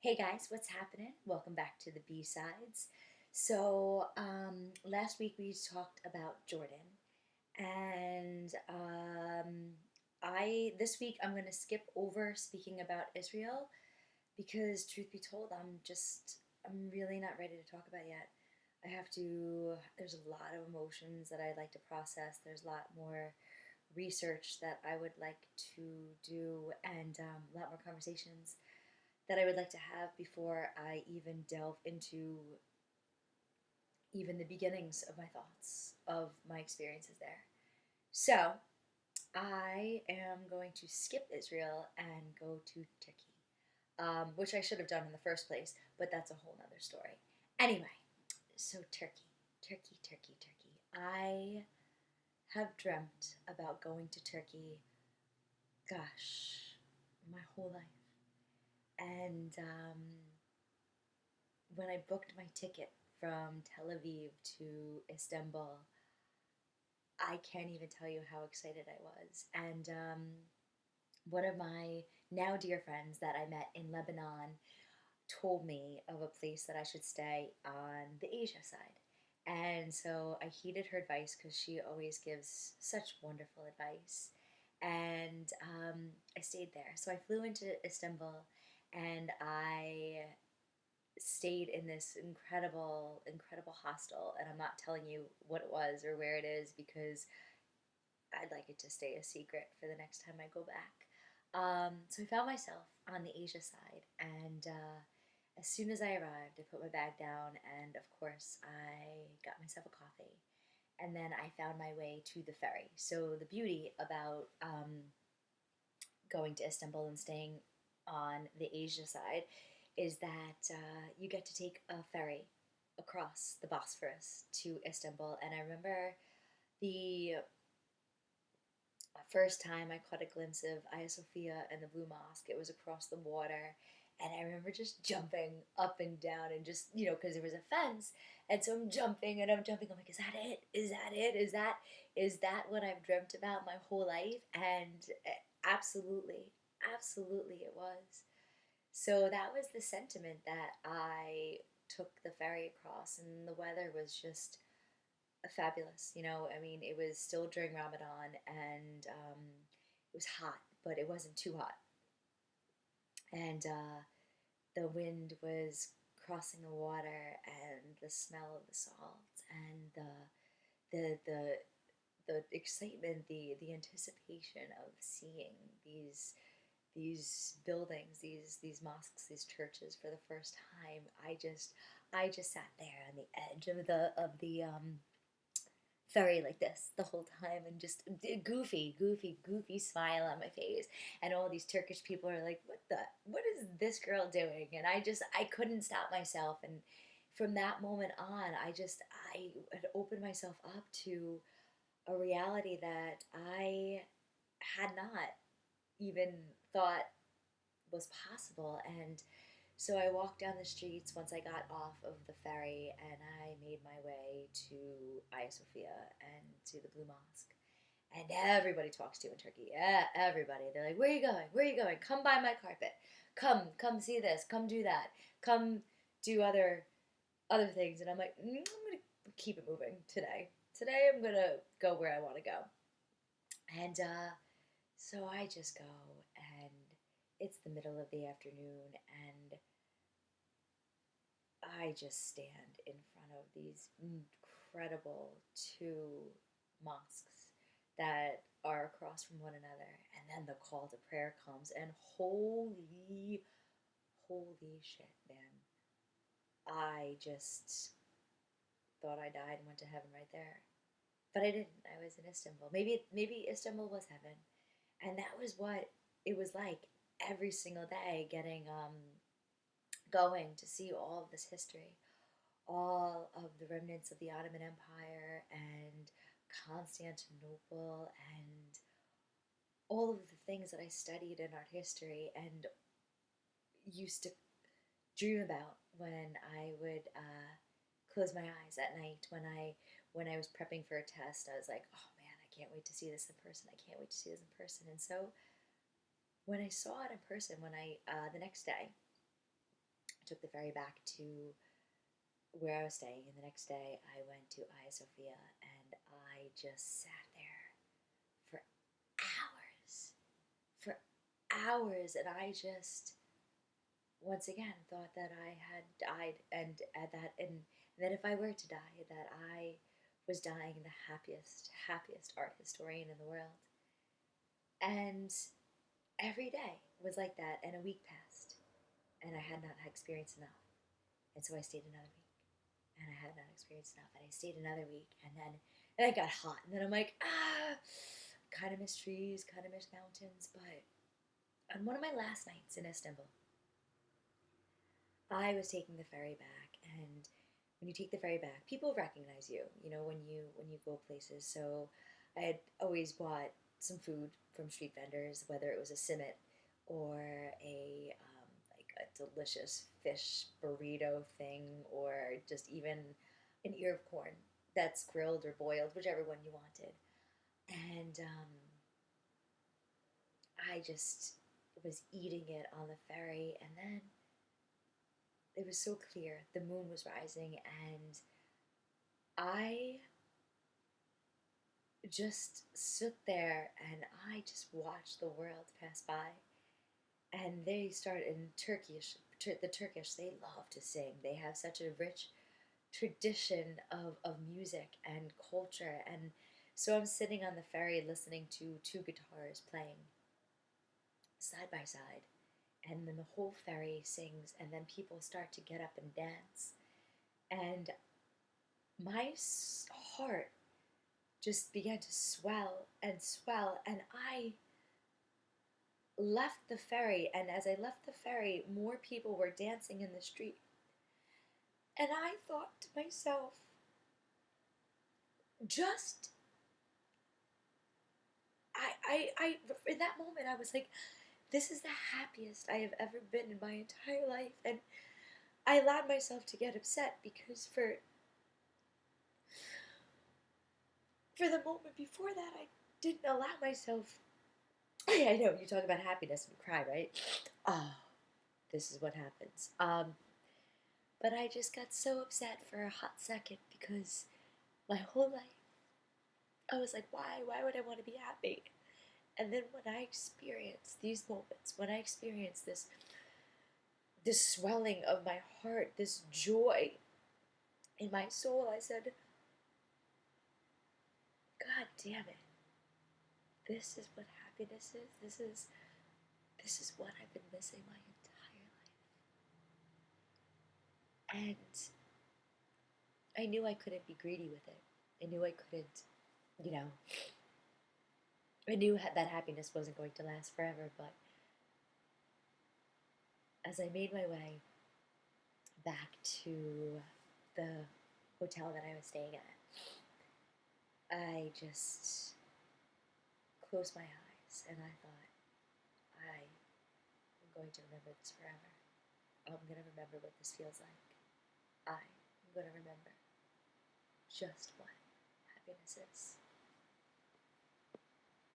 Hey guys, what's happening? Welcome back to the B-sides. Last week we talked about Jordan, and I this week I'm going to skip over speaking about Israel because, truth be told, I'm really not ready to talk about it yet. I have to. There's a lot of emotions that I'd like to process. There's a lot more research that I would like to do, and a lot more conversations that I would like to have before I even delve into even the beginnings of my thoughts of my experiences there. So, I am going to skip Israel and go to Turkey, which I should have done in the first place, but that's a whole nother story. Anyway, so Turkey. I have dreamt about going to Turkey, gosh, my whole life. And when I booked my ticket from Tel Aviv to Istanbul, I can't even tell you how excited I was. And one of my now dear friends that I met in Lebanon told me of a place that I should stay on the Asia side. And so I heeded her advice because she always gives such wonderful advice. And I stayed there. So I flew into Istanbul and I stayed in this incredible hostel. And I'm not telling you what it was or where it is because I'd like it to stay a secret for the next time I go back. So I found myself on the Asia side, and as soon as I arrived, I put my bag down, and of course, I got myself a coffee, and then I found my way to the ferry. So the beauty about going to Istanbul and staying on the Asia side is that you get to take a ferry across the Bosphorus to Istanbul, and I remember the first time I caught a glimpse of Hagia Sophia and the Blue Mosque. It was across the water. And I remember just jumping up and down and just, because there was a fence. And so I'm jumping and I'm jumping. I'm like, is that it? Is that it? Is that what I've dreamt about my whole life? And absolutely, absolutely it was. So that was the sentiment that I took the ferry across. And the weather was just fabulous. I mean, it was still during Ramadan and it was hot, but it wasn't too hot. And the wind was crossing the water, and the smell of the salt, and the excitement, the anticipation of seeing these buildings, these mosques, these churches for the first time. I just sat there on the edge of the very like this the whole time and just goofy smile on my face. And all these Turkish people are like, what is this girl doing? And I couldn't stop myself. And from that moment on, I had opened myself up to a reality that I had not even thought was possible. And so I walked down the streets once I got off of the ferry, and I made my way to Hagia Sophia and to the Blue Mosque. And everybody talks to you in Turkey. Yeah, everybody. They're like, "Where are you going? Where are you going? Come buy my carpet. Come see this. Come do that. Come do other things." And I'm like, I'm gonna keep it moving today. Today I'm gonna go where I want to go. And so I just go, and it's the middle of the afternoon, and I just stand in front of these incredible two mosques that are across from one another. And then the call to prayer comes, and holy shit, man. I just thought I died and went to heaven right there. But I didn't. I was in Istanbul. Maybe Istanbul was heaven. And that was what it was like every single day, getting going to see all of this history, all of the remnants of the Ottoman Empire and Constantinople and all of the things that I studied in art history and used to dream about when I would close my eyes at night when I was prepping for a test. I was like, oh man, I can't wait to see this in person. I can't wait to see this in person. And so when I saw it in person, when I the next day I took the ferry back to where I was staying, and the next day I went to Hagia Sophia, and I just sat there for hours, for hours, and I just once again thought that I had died, and that if I were to die, that I was dying the happiest art historian in the world. And every day was like that, and a week passed, and I had not experienced enough, and so I stayed another week, and I had not experienced enough, and I stayed another week, and I got hot, and then I'm like, kind of miss trees, kind of miss mountains, but on one of my last nights in Istanbul, I was taking the ferry back, and when you take the ferry back, people recognize you. You know, when you go places. So I had always bought some food from street vendors, whether it was a simit or a like a delicious fish burrito thing, or just even an ear of corn that's grilled or boiled, whichever one you wanted. And I just was eating it on the ferry, and then it was so clear. The moon was rising, and I just stood there and I just watched the world pass by. And they start in Turkish, the Turkish, they love to sing. They have such a rich tradition of music and culture. And so I'm sitting on the ferry listening to two guitars playing side by side. And then the whole ferry sings, and then people start to get up and dance. And my heart just began to swell, and I left the ferry, and as I left the ferry, more people were dancing in the street. And I thought to myself, just, in that moment, I was like, this is the happiest I have ever been in my entire life. And I allowed myself to get upset because for the moment before that, I didn't allow myself. I know, you talk about happiness and you cry, right? Oh, this is what happens. But I just got so upset for a hot second because my whole life, I was like, why? Why would I want to be happy? And then when I experienced these moments, when I experienced this swelling of my heart, this joy in my soul, I said, God damn it. This is what happiness is. This is what I've been missing my entire life. And I knew I couldn't be greedy with it. I knew I couldn't, you know, I knew that happiness wasn't going to last forever, but as I made my way back to the hotel that I was staying at, I just closed my eyes and I thought, I am going to remember this forever. I'm going to remember what this feels like. I'm going to remember just what happiness is.